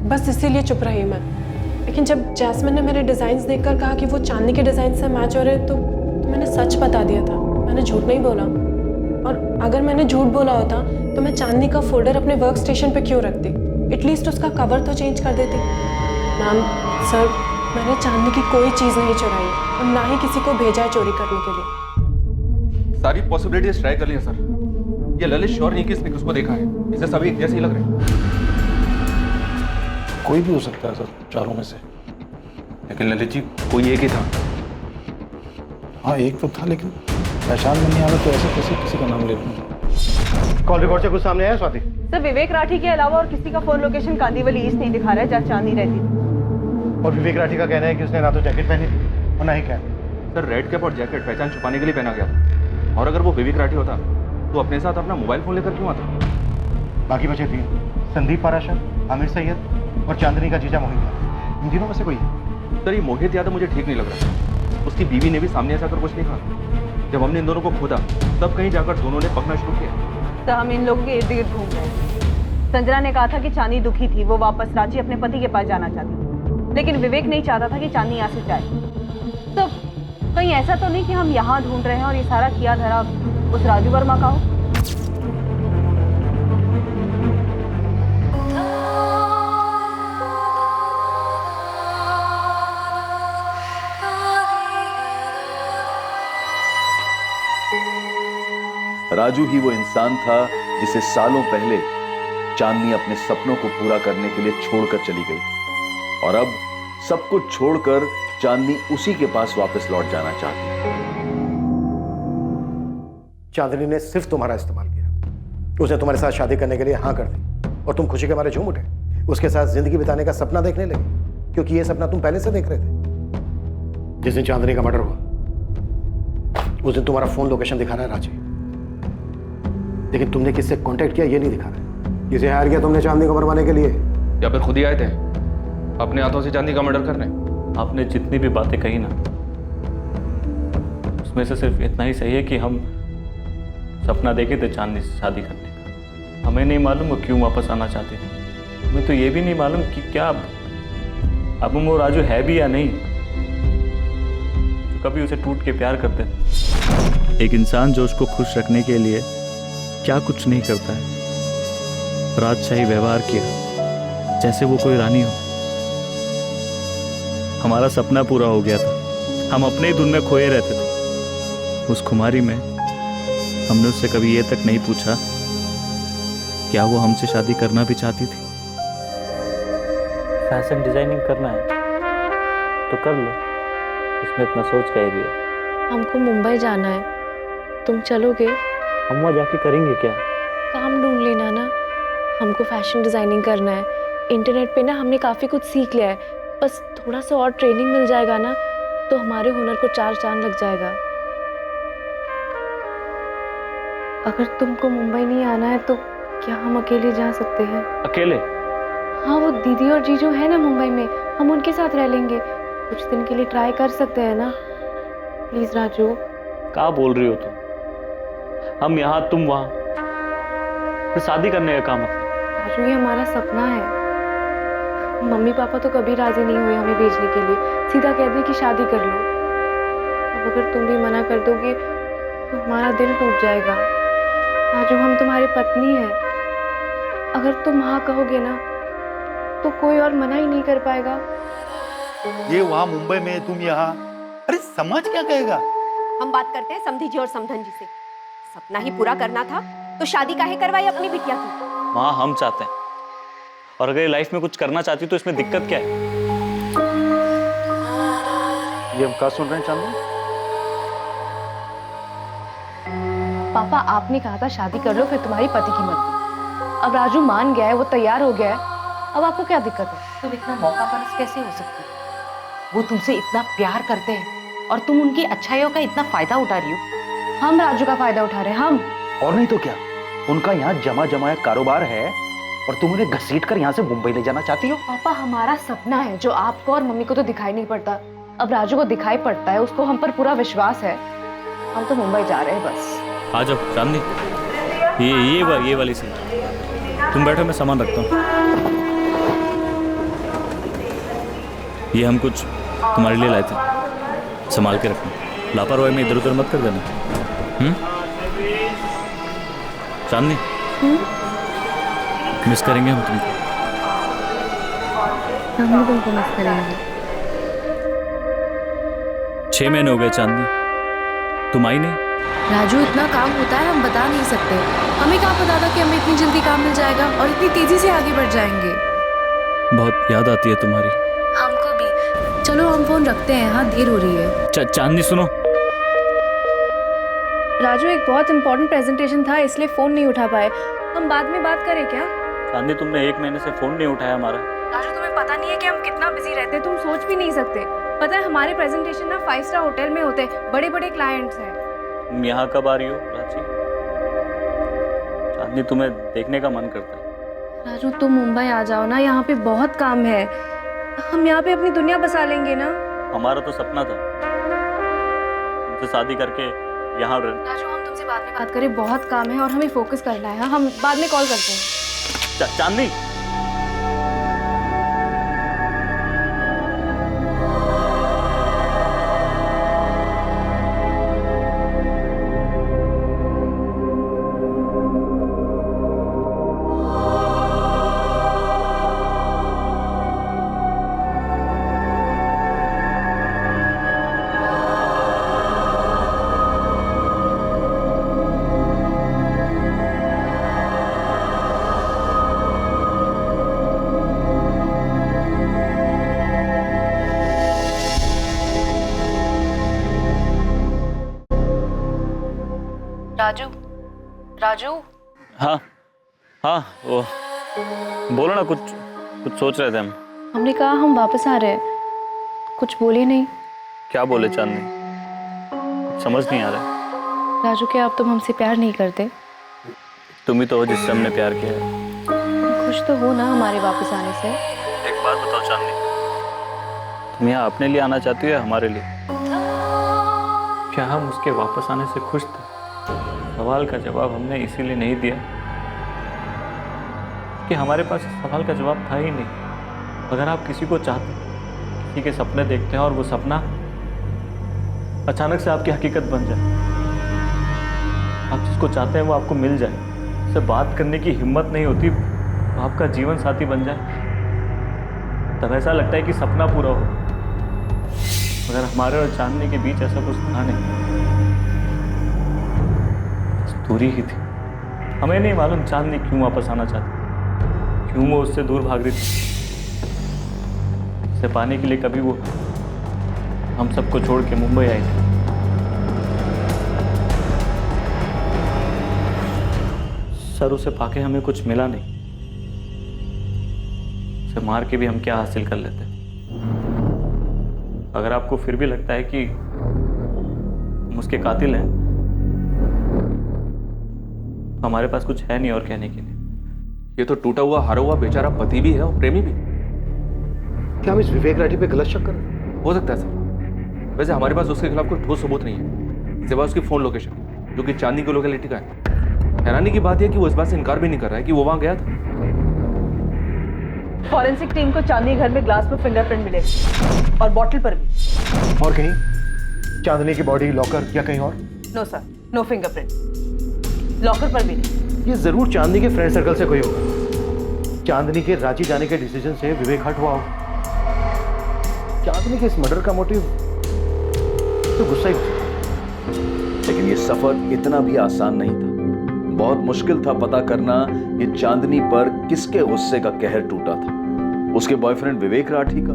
बस इसीलिए चुप रही मैं। लेकिन जब जैस्मिन ने मेरे डिज़ाइंस देखकर कहा कि वो चांदनी के डिज़ाइन से मैच हो रहे, तो मैंने सच बता दिया था। मैंने झूठ नहीं बोला। और अगर मैंने झूठ बोला होता तो मैं चांदनी का फोल्डर अपने वर्क स्टेशन पर क्यों रखती? एटलीस्ट उसका कवर तो चेंज कर देती। मैम, सर मैंने चांदनी की कोई चीज़ नहीं चुराई और ना ही किसी को भेजा है चोरी करने के लिए। सारी पॉसिबिलिटीज ट्राई कर लिया सर। ये ललित श्योर नहीं कि इसने किसको देखा है। इसे सभी एक जैसे ही लग रहे हैं। कोई भी हो सकता है सर, चारों में से। लेकिन ललित जी, कोई एक ही था। हाँ, एक तो था, लेकिन पहचान में नहीं आ रहा, तो ऐसे कैसे किसी का नाम ले लूँ? कॉल रिकॉर्ड से कुछ सामने आया स्वाति? सर विवेक राठी के अलावा और किसी का फोन लोकेशन कांदीवली ईस्ट नहीं दिखा रहा है जहाँ चांदनी रहती थी। और विवेक राठी का कहना है कि उसने ना तो जैकेट पहनी थी और ना ही कैप। सर रेड कैप और जैकेट पहचान छुपाने के लिए पहना गया था। और अगर वो विवेक राठी होता तो अपने साथ अपना मोबाइल फोन लेकर क्यों आता? बाकी बचे तीन, संदीप पाराशर, आमिर सैयद और चांदनी का जीजा मोहित यादव। इन तीनों में से कोई है? सर ये मोहित यादव मुझे ठीक नहीं लग रहा। उसकी बीवी ने भी सामने ऐसा कर कुछ नहीं कहा। जब हमने इन दोनों को खोदा तब कहीं जाकर दोनों ने पकना शुरू किया। तो हम इन लोगों के इर्द गिर्द घूम रहे हैं। संजना ने कहा था कि चांदनी दुखी थी, वो वापस रांची अपने पति के पास जाना चाहती थी, लेकिन विवेक नहीं चाहता था कि चांदनी यहाँ से जाए। तो कहीं ऐसा तो नहीं कि हम यहाँ ढूंढ रहे हैं और ये सारा किया धरा उस राजू वर्मा का हो? राजू ही वो इंसान था जिसे सालों पहले चांदनी अपने सपनों को पूरा करने के लिए छोड़कर चली गई थी। और अब सब कुछ छोड़कर चांदनी उसी के पास वापस लौट जाना चाहती है। चांदनी ने सिर्फ तुम्हारा इस्तेमाल किया। उसने तुम्हारे साथ शादी करने के लिए हाँ कर दी और तुम खुशी के मारे झूम उठे। उसके साथ जिंदगी बिताने का सपना देखने लगे, क्योंकि ये सपना तुम पहले से देख रहे थे। जिस दिन चांदनी का मर्डर हुआ उस दिन तुम्हारा फोन लोकेशन दिखा रहा है रांची, लेकिन तुमने किससे कांटेक्ट किया ये नहीं दिखा रहा। किसे हायर किया तुमने चांदनी को मरवाने के लिए? या फिर खुद ही आए थे अपने हाथों से चांदनी का मर्डर करने? आपने जितनी भी बातें कही ना, उसमें से सिर्फ इतना ही सही है कि हम सपना देखे थे चांदनी से शादी करने का। हमें नहीं मालूम वो क्यों वापस आना चाहते थे। हमें तो ये भी नहीं मालूम कि क्या अब वो राजू है भी या नहीं, जो कभी उसे टूट के प्यार करते थे। एक इंसान जो उसको खुश रखने के लिए क्या कुछ नहीं करता है। राजशाही व्यवहार किया जैसे वो कोई रानी हो। हमारा सपना पूरा हो गया था, हम अपने ही धुन में खोए रहते थे। उस खुमारी में हमने उससे कभी ये तक नहीं पूछा क्या वो हमसे शादी करना भी चाहती थी। फैशन डिजाइनिंग करना है तो कर लो, इसमें इतना सोच का भी है। हमको मुंबई जाना है, तुम चलोगे? हम वहाँ जाके करेंगे क्या? काम ढूंढ लेना ना। हमको फैशन डिजाइनिंग करना है। इंटरनेट पे ना हमने काफ़ी कुछ सीख लिया है, बस थोड़ा सा और ट्रेनिंग मिल जाएगा ना तो हमारे हुनर को 4 चांद लग जाएगा। अगर तुमको मुंबई नहीं आना है तो क्या हम अकेले जा सकते हैं? अकेले? हाँ, वो दीदी और जीजू है ना मुंबई में, हम उनके साथ रह लेंगे। कुछ दिन के लिए ट्राई कर सकते हैं ना, प्लीज राजू। क्या बोल रही हो तुम? हम यहाँ, तुम वहाँ, फिर शादी करने का काम है। राजू ये हमारा सपना है। मम्मी पापा तो कभी राजी नहीं हुए हमें भेजने के लिए, सीधा कह दिए कि शादी कर लो। अब अगर तुम भी मना कर दोगे तो हमारा दिल टूट जाएगा। राजू हम तुम्हारी पत्नी है, अगर तुम हाँ कहोगे ना तो कोई और मना ही नहीं कर पाएगा। ये वहाँ मुंबई में, तुम यहाँ, अरे समाज क्या कहेगा? हम बात करते हैं समधी जी और समधन जी से। सपना ही पूरा करना था तो शादी काहे करवाई अपनी बिटिया की? माँ हम चाहते हैं, और अगर ये लाइफ में कुछ करना चाहती तो इसमें दिक्कत क्या है? ये हम क्या सुन रहे हैं चांदनी? पापा आपने कहा था शादी कर लो फिर तुम्हारी पति की मर्जी। अब राजू मान गया है, वो तैयार हो गया है, अब आपको क्या दिक्कत है? तुम इतना मौका परस्त कैसे हो सकती हो? वो तुमसे इतना प्यार करते हैं और तुम उनकी अच्छाइयों का इतना फायदा उठा रही हो। हम राजू का फायदा उठा रहे हैं, हम। और नहीं तो क्या, उनका यहाँ जमा जमाया कारोबार है और तुम उन्हें घसीट कर यहाँ से मुंबई ले जाना चाहती हो। पापा हमारा सपना है जो आपको और मम्मी को तो दिखाई नहीं पड़ता, अब राजू को दिखाई पड़ता है, उसको हम पर पूरा विश्वास है। हम तो मुंबई जा रहे हैं बस। आ जाओ चांदनी, ये वाली सीट। तुम बैठो, मैं सामान रखता हूँ। ये हम कुछ तुम्हारे लिए लाए थे, संभाल के रखना, लापरवाही में इधर उधर मत कर देना। चांदनी, मिस करेंगे हम तुमको। हम तुमको मिस करेंगे। 6 महीने हो गए चांदनी, तुम आई नहीं। राजू इतना काम होता है हम बता नहीं सकते, हमें क्या पता था कि हमें इतनी जल्दी काम मिल जाएगा और इतनी तेजी से आगे बढ़ जाएंगे। बहुत याद आती है तुम्हारी। हमको भी। चलो हम फोन रखते हैं, हाँ देर हो रही है। चांदनी सुनो। राजू एक बहुत इंपॉर्टेंट प्रेजेंटेशन था इसलिए फोन नहीं उठा पाए, हम बाद में बात करें क्या? चांदनी तुमने 1 महीने से फोन नहीं उठाया हमारा। राजू तुम्हें पता नहीं है कि हम कितना बिजी रहते हैं, तुम सोच भी नहीं सकते। पता है हमारे प्रेजेंटेशन ना 5 स्टार होटल में होते हैं, बड़े बड़े क्लाइंट्स हैं। तुम यहाँ कब आ रही हो रांची? चांदनी तुम्हें देखने का मन करता है। राजू तुम मुंबई आ जाओ ना, यहाँ पे बहुत काम है, हम यहाँ पे अपनी दुनिया बसा लेंगे ना। हमारा तो सपना था तुमसे शादी करके यहाँ। राजू हम तुमसे बाद में बात करें, बहुत काम है और हमें फोकस करना है, हम बाद में कॉल करते हैं। चांदनी, राजू, राजू। हाँ हाँ, वो बोलो ना, कुछ सोच रहे थे हम। हमने कहा हम वापस आ रहे हैं, कुछ बोले नहीं। क्या बोले चांदनी, कुछ समझ नहीं आ रहा। राजू क्या अब तुम हमसे प्यार नहीं करते? तुम ही तो हो जिससे हमने प्यार किया है। खुश तो हो ना हमारे वापस आने से? एक बात बताओ चांदनी, तुम यहाँ अपने लिए आना चाहती हो या हमारे लिए? क्या हम उसके वापस आने से खुश थे? सवाल का जवाब हमने इसीलिए नहीं दिया कि हमारे पास इस सवाल का जवाब था ही नहीं। अगर आप किसी को चाहते, किसी के सपने देखते हैं और वो सपना अचानक से आपकी हकीकत बन जाए, आप जिसको चाहते हैं वो आपको मिल जाए, उससे बात करने की हिम्मत नहीं होती, वो आपका जीवन साथी बन जाए, तब ऐसा लगता है कि सपना पूरा हो। मगर हमारे और चांदनी के बीच ऐसा कुछ था नहीं, दूरी ही थी। हमें नहीं मालूम चांदनी क्यों वापस आना चाहती, क्यों वो उससे दूर भाग रही थी। उसे पाने के लिए कभी वो हम सबको छोड़ के मुंबई आई थी। सर उसे पाके हमें कुछ मिला नहीं, उसे मार के भी हम क्या हासिल कर लेते। अगर आपको फिर भी लगता है कि हम उसके कातिल हैं, हमारे पास कुछ है नहीं और कहने के लिए। ये तो टूटा हुआ हारा हुआ बेचारा पति भी है और प्रेमी भी। क्या हम इस विवेक राठी पे गलत शक कर रहे हैं? हो सकता है सर। वैसे हमारे पास उसके खिलाफ कोई ठोस सबूत नहीं है सिवाय उसकी फोन लोकेशन, जो कि चांदनी की लोकेलिटी का है। हैरानी की बात यह कि वो इस बात से इनकार भी नहीं कर रहा है कि वो वहां गया था। फॉरेंसिक टीम को चांदनी घर में ग्लास पर फिंगरप्रिंट मिले और बॉटल पर भी। और कहीं चांदनी की बॉडी लॉकर या कहीं और? No sir, no fingerprint, locker पर भी नहीं। ये जरूर चांदनी के फ्रेंड सर्कल से कोई होगा। चांदनी के रांची जाने के डिसीजन से विवेक हट हुआ होगा। चांदनी के इस मर्डर का मोटिव तो गुस्सा ही हो सकता है। लेकिन ये सफर इतना भी आसान नहीं था। बहुत मुश्किल था पता करना ये चांदनी पर किसके गुस्से का कहर टूटा था, उसके बॉयफ्रेंड विवेक राठी का।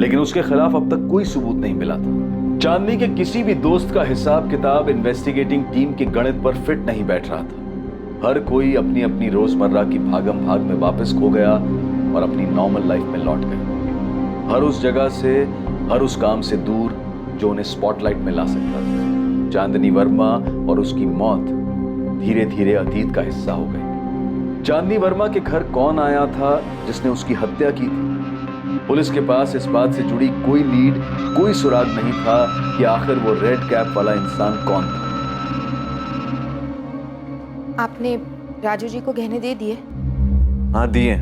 लेकिन उसके खिलाफ अब तक कोई सबूत नहीं मिला था। चांदनी के किसी भी दोस्त का हिसाब किताब इन्वेस्टिगेटिंग टीम के गणित पर फिट नहीं बैठ रहा था। हर कोई अपनी अपनी रोजमर्रा की भागम भाग में वापस खो गया और अपनी नॉर्मल लाइफ में लौट गया, हर उस जगह से, हर उस काम से दूर जो उन्हें स्पॉटलाइट में ला सकता था। चांदनी वर्मा और उसकी मौत धीरे धीरे अतीत का हिस्सा हो गई। चांदनी वर्मा के घर कौन आया था जिसने उसकी हत्या की थी? पुलिस के पास इस बात से जुड़ी कोई लीड, कोई सुराग नहीं था कि आखिर वो रेड कैप वाला इंसान कौन था। आपने राजू जी को गहने दे दिए? हाँ दिए,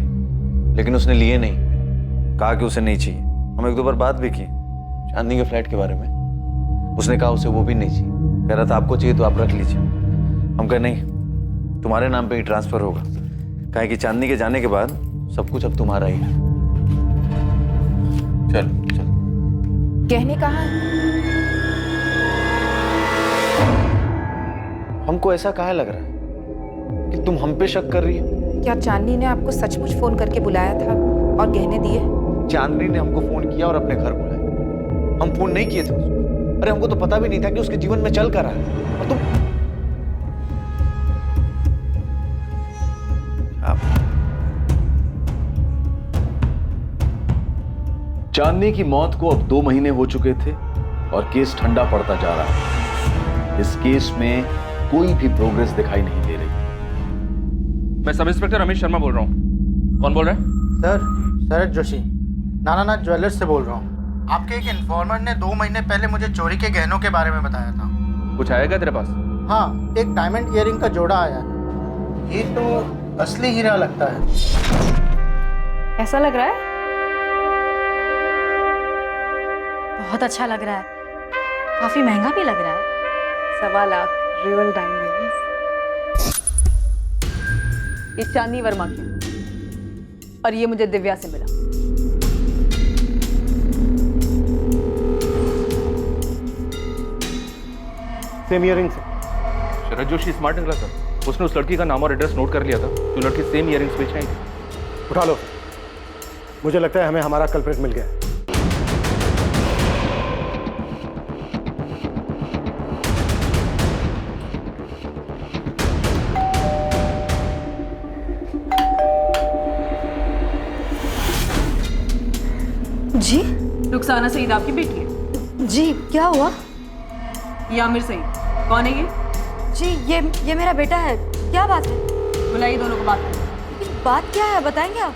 लेकिन उसने लिए नहीं। कहा कि उसे नहीं चाहिए। हम एक दो बार बात भी की चांदनी के फ्लैट के बारे में। उसने कहा उसे वो भी नहीं चाहिए। कह रहा था आपको चाहिए तो आप रख लीजिए। हम कहे नहीं, तुम्हारे नाम पे ही ट्रांसफर होगा। कहे कि चांदनी के जाने के बाद सब कुछ अब तुम्हारा ही है। चल चल। गहने कहाँ हैं? हमको ऐसा काहे लग रहा है कि तुम हम पे शक कर रही हो? क्या चांदनी ने आपको सचमुच फोन करके बुलाया था और गहने दिए? चांदनी ने हमको फोन किया और अपने घर बुलाया। हम फोन नहीं किए थे उसको। अरे हमको तो पता भी नहीं था कि उसके जीवन में चल कर रहा है। और तुम चांदनी की मौत को अब 2 महीने हो चुके थे और केस ठंडा पड़ता जा रहा है। इस केस में कोई भी प्रोग्रेस दिखाई नहीं दे रही। मैं सब इंस्पेक्टर अमित शर्मा बोल रहा हूँ। कौन बोल रहा है? सर, शरद जोशी, नानानाथ ज्वेलर्स से बोल रहा हूँ। आपके एक इन्फॉर्मर ने 2 महीने पहले मुझे चोरी के गहनों के बारे में बताया था। कुछ आया क्या तेरे पास? हाँ, एक डायमंड ईयरिंग का जोड़ा आया है। ये तो असली हीरा लगता है। ऐसा लग रहा है? बहुत अच्छा लग रहा है। काफी महंगा भी लग रहा है। 1.25 लाख रियल डायमंड्स। ये चांदनी वर्मा की और ये मुझे दिव्या से मिला। Same earrings. Sharad Joshi smart निकला सर। उसने उस लड़की का नाम और एड्रेस नोट कर लिया था जो लड़की सेम ईयरिंग्स बेच रही थी। उठा लो। मुझे लगता है हमें हमारा कल्प्रिट मिल गया। जी? रुखसाना सईद आपकी बेटी है? जी, क्या हुआ? ये आमिर सईद। कौन है ये? जी, ये मेरा बेटा है। क्या बात है? बुलाइए दोनों को बात करनी। बात क्या है, बताएंगे आप?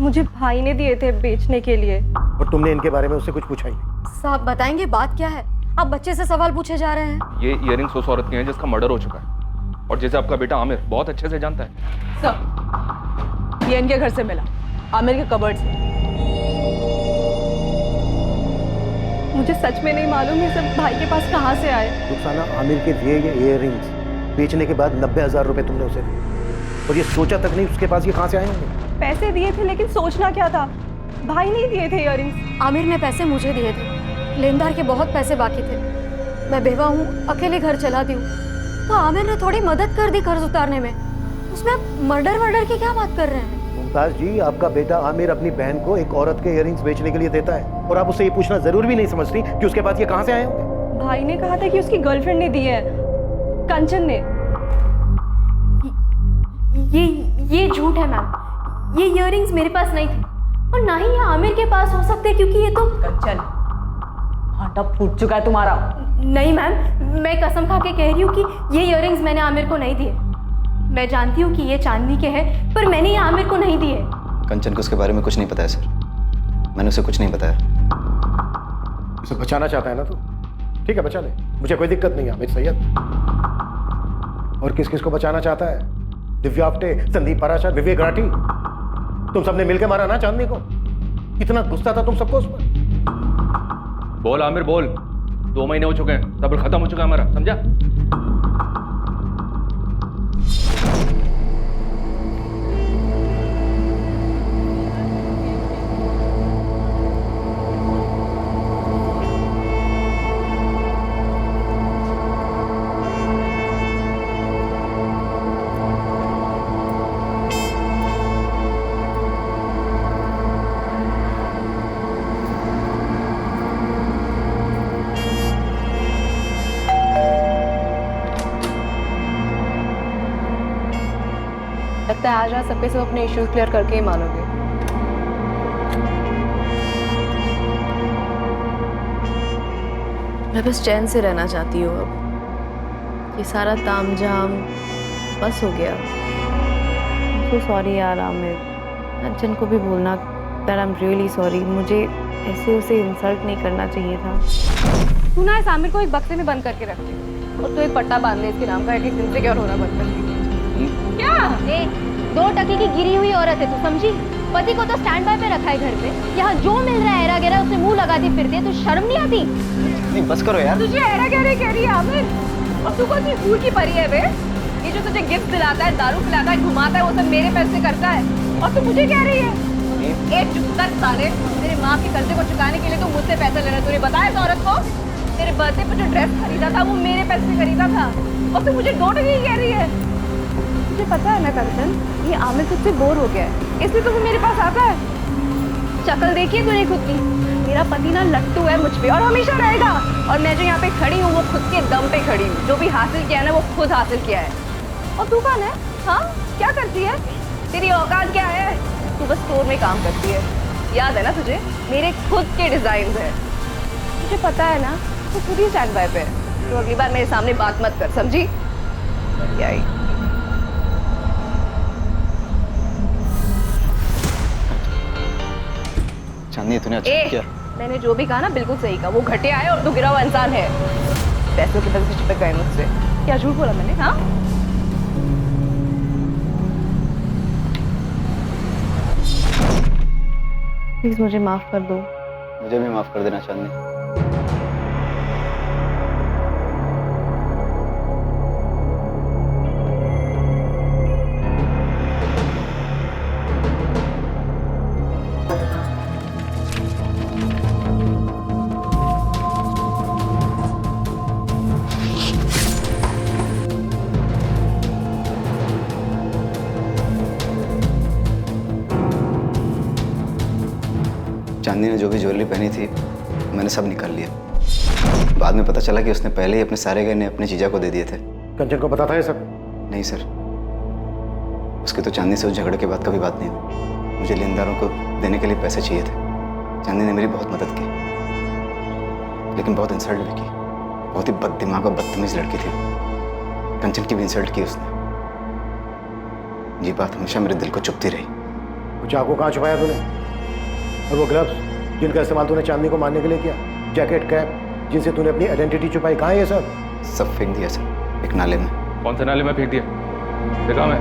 मुझे भाई ने दिए थे बेचने के लिए। और तुमने इनके बारे में उससे कुछ पूछा ही नहीं? साहब बताएंगे बात क्या है? आप बच्चे से सवाल पूछे जा रहे हैं। ये इयरिंग्स उस औरत की हैं जिसका मर्डर हो चुका है और जैसे आपका बेटा आमिर बहुत अच्छे से जानता है। सब ये इनके घर से मिला, आमिर के कबर्ड से। मुझे सच में नहीं मालूम ये सब भाई के पास कहाँ से आए। रुखसाना, आमिर के दिए ये ईयरिंग्स बेचने के बाद 90,000 रुपए तुमने उसे दिए और ये सोचा तक नहीं उसके पास ये कहाँ से आए होंगे? पैसे दिए थे लेकिन सोचना क्या था, भाई नहीं दिए थे ईयरिंग्स। आमिर ने पैसे मुझे दिए थे। लेनदार के बहुत पैसे बाकी थे। मैं बेवा हूँ, अकेले घर चलाती हूँ, तो आमिर ने थोड़ी मदद कर दी कर्ज उतारने में। उसमें आप मर्डर की क्या बात कर रहे हैं? मुमताज जी, आपका बेटा आमिर अपनी बहन को एक औरत के इयरिंग्स बेचने के लिए देता है और आप उससे ये पूछना जरूर भी नहीं समझती कि उसके पास ये कहाँ से आए होंगे? भाई ने कहा था कि उसकी गर्लफ्रेंड ने दी है, कंचन ने। ये झूठ है मैम। ये इयरिंग्स मेरे पास नहीं थे और ना ही ये आमिर के पास हो सकते क्योंकि ये तो कंचन भांटा फूट चुका है तुम्हारा। नहीं मैम, मैं कसम खा के कह रही हूँ कि ये इयरिंग्स मैंने आमिर को नहीं दिए। मैं जानती हूँ कि ये चांदनी के हैं, पर मैंने ये आमिर को नहीं दिए। कंचन को उसके बारे में कुछ नहीं पता है सर, मैंने उसे कुछ नहीं बताया। उसे बचाना चाहता है ना तू? ठीक है, बचा ले, मुझे कोई दिक्कत नहीं है आमिर सैयद। और किस किस को बचाना चाहता है? दिव्या आप्टे, संदीप पराशर, विवेक राठी, तुम सबने मिलकर मारा ना चांदनी को। इतना गुस्सा था तुम सबको उस पर। बोल आमिर बोल, 2 महीने हो चुके हैं, सब्र खत्म हो चुका है हमारा, समझा? लगता है आज रात सबके सब अपने इश्यूज क्लियर करके ही मानोगे। मैं बस चैन से रहना चाहती हूँ अब। ये सारा तामझाम बस हो गया। तो सॉरी यार आमिर, कंचन को भी बोलना that I am really sorry. मुझे ऐसे उसे इंसल्ट नहीं करना चाहिए था। तू ना इस आमिर को एक बक्से में बंद करके रखती और तू एक पट्टा बांध ले इसके नाम का, एक दिन से क्या रोना बंद कर दी। क्या? 2 टके की गिरी हुई औरत है, तू समझी? पति को तो स्टैंड बाय पे रखा है घर पे, यहाँ जो मिल रहा है एरा गहरा उसे मुंह लगाती फिरती है, तो शर्म नहीं आती? नहीं बस करो यार। तुझे एरा गहरे कह रही है आमिर? और तू कौन सी फूल की परी है बे? ये जो तुझे गिफ्ट दिलाता है, दारू पिलाता है, घुमाता है, वो सब मेरे पैसे करता है, और तू मुझे कह रही है? एक चुप कर साले, तेरे माँ के कर्जे को चुकाने के लिए तू मुझसे पैसा लेना। तूने बताया इस औरत को? तेरे बर्थडे पे जो ड्रेस खरीदा था वो मेरे पैसे से खरीदा था, और तू मुझे 2 टके कह रही है। मुझे पता है ना कंचन, ये आमिर तुझसे बोर हो गया है, इसलिए तो वो मेरे पास आता है। शक्ल देखिए तूने खुद की, मेरा पति ना लट्टू है मुझ पे और हमेशा रहेगा। और मैं जो यहाँ पे खड़ी हूँ वो खुद के दम पे खड़ी हूँ। जो भी हासिल किया है ना वो खुद हासिल किया है। और तू कौन है? हाँ, क्या करती है? तेरी औकात क्या है? तू बस स्टोर में काम करती है, याद है ना तुझे? मेरे खुद के डिजाइन है, मुझे पता है ना। तू खुद ही स्टैंड बाय पे, तो अगली बार मेरे सामने बात मत कर, समझी? यही चांदनी तूने अच्छा किया। मैंने जो भी कहा ना बिल्कुल सही कहा। वो घटिया है और तू गिरा हुआ इंसान है। पैसों के पैसे चिपक गए मुझसे। क्या झूठ बोला मैंने? हाँ, प्लीज मुझे माफ कर दो। मुझे भी माफ कर देना चांदनी। चांदनी ने जो भी ज्वेलरी पहनी थी मैंने सब निकाल लिया। बाद में पता चला कि उसने पहले ही अपने सारे गहने अपने जीजा को दे दिए थे। कंचन को पता था ये सब? नहीं सर, उसके तो चांदनी से उस झगड़े के बाद कभी बात नहीं हुई। मुझे लेनदारों को देने के लिए पैसे चाहिए थे। चांदनी ने मेरी बहुत मदद की, लेकिन बहुत इंसल्ट भी की। बहुत ही बददिमाग और बदतमीज लड़की थी। कंचन की भी इंसल्ट की उसने। ये बात हमेशा मेरे दिल को चुभती रही। वो चाकू कहाँ छुपाया तूने? और वो ग्लव्स जिनका इस्तेमाल तूने चांदनी को मारने के लिए किया, जैकेट, कैप, जिनसे तूने अपनी आइडेंटिटी छुपाई, कहाँ है ये सब? सब फेंक दिया सर, एक नाले में। कौन से नाले में फेंक दिया? देखा मैं?